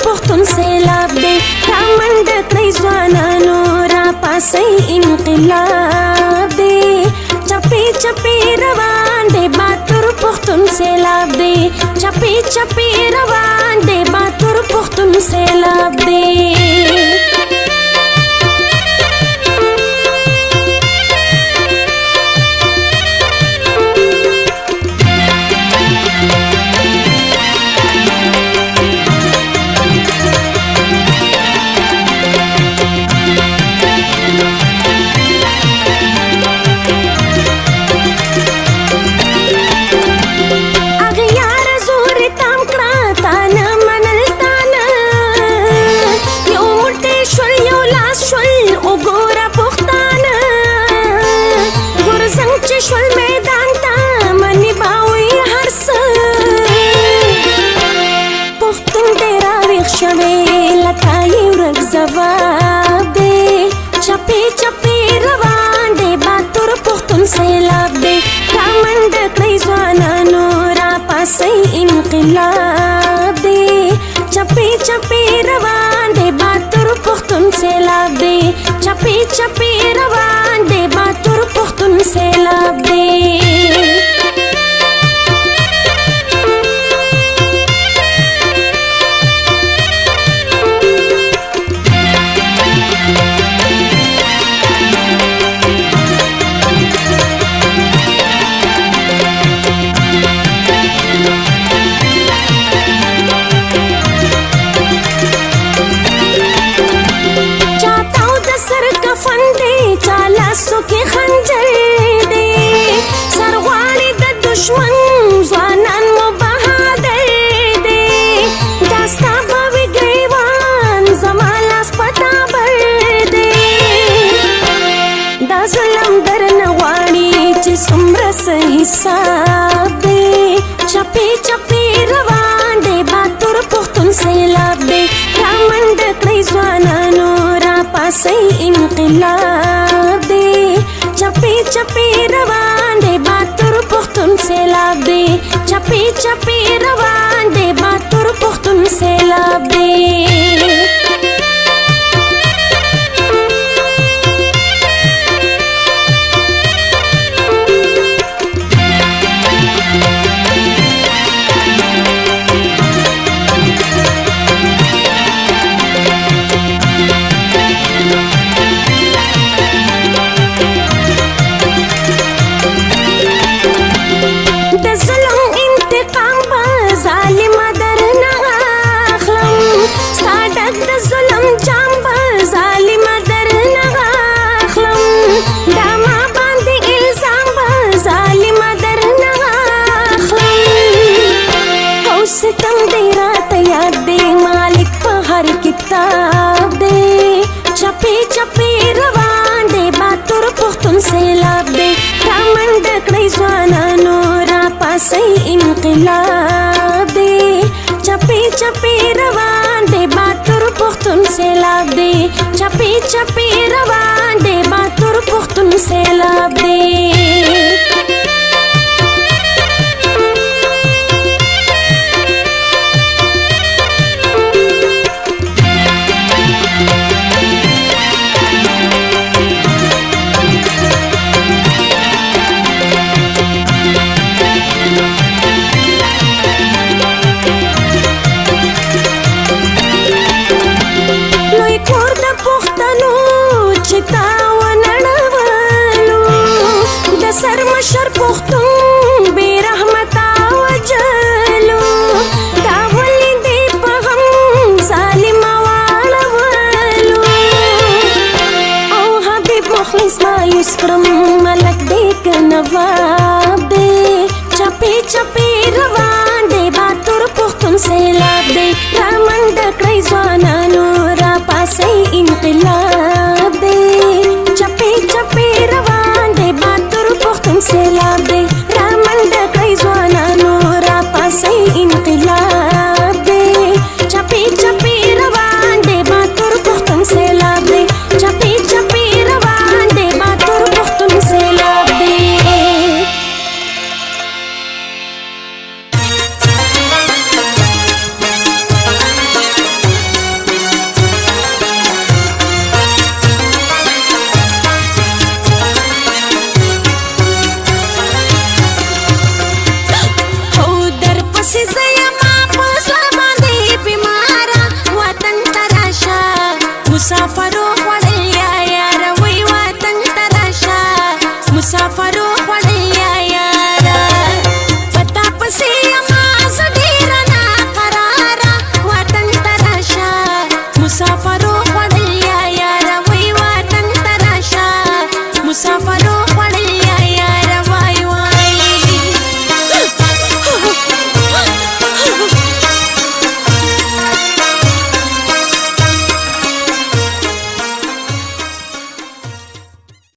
پختون سیلاب دی رامند کړی ځوانانو را پاسې انقلاب دی چپی چپی روان دی باتور پختون سیلاب دی چپی چپی روان دی باتور پختون سیلاب دی जवाब दे चपे चपे रवान दे बातुर पुख्तुन सैलाब दे रामंड कई ज़वानानो रा पासे इनकलाब दे चपे चपे रवान दे बातुर पुख्तुन सैलाब दे चपे चपे रवान दे बातुर पुख्तुन सैलाब दे हिसाब दे चपे चपे रवान दे बातुर पुख्तुन सैलाब दे रामंड कई ज़वानानो रा पासे इनकलाब दे चपे चपे रवान दे बातुर पुख्तुन सैलाब दे चपे चपे रवान दे बातुर पुख्तुन सैलाब दे किताब दे चपे चपे रवान दे बातुर पुख्तुन सैलाब दे रामंड कई ज़वानानो रा पासे इनकलाब दे चपे चपे रवान दे बातुर पुख्तुन सैलाब दे चपे चपे रवान दे बातुर पुख्तुन सैलाब दे सरमशर पुख्तुन बेरहमता वजलू दावली दे पगम जालिमा वालवलू ओ हबीब मुखलिस मायूस करम मलक देख नवाब दे चपे चपे रवान दे बातुर पुख्तुन सैलाब दे रामंड कई ज़वानानो रा पासे پسې انقلاب دی چپې چپې روان دی باتور پښتون سیلاب دی را منډه کړئ ځوانانو را پسې انقلاب دی چپې چپې روان دی باتور پښتون سیلاب دی چپې چپې روان دی باتور پښتون سیلاب دی مسافرو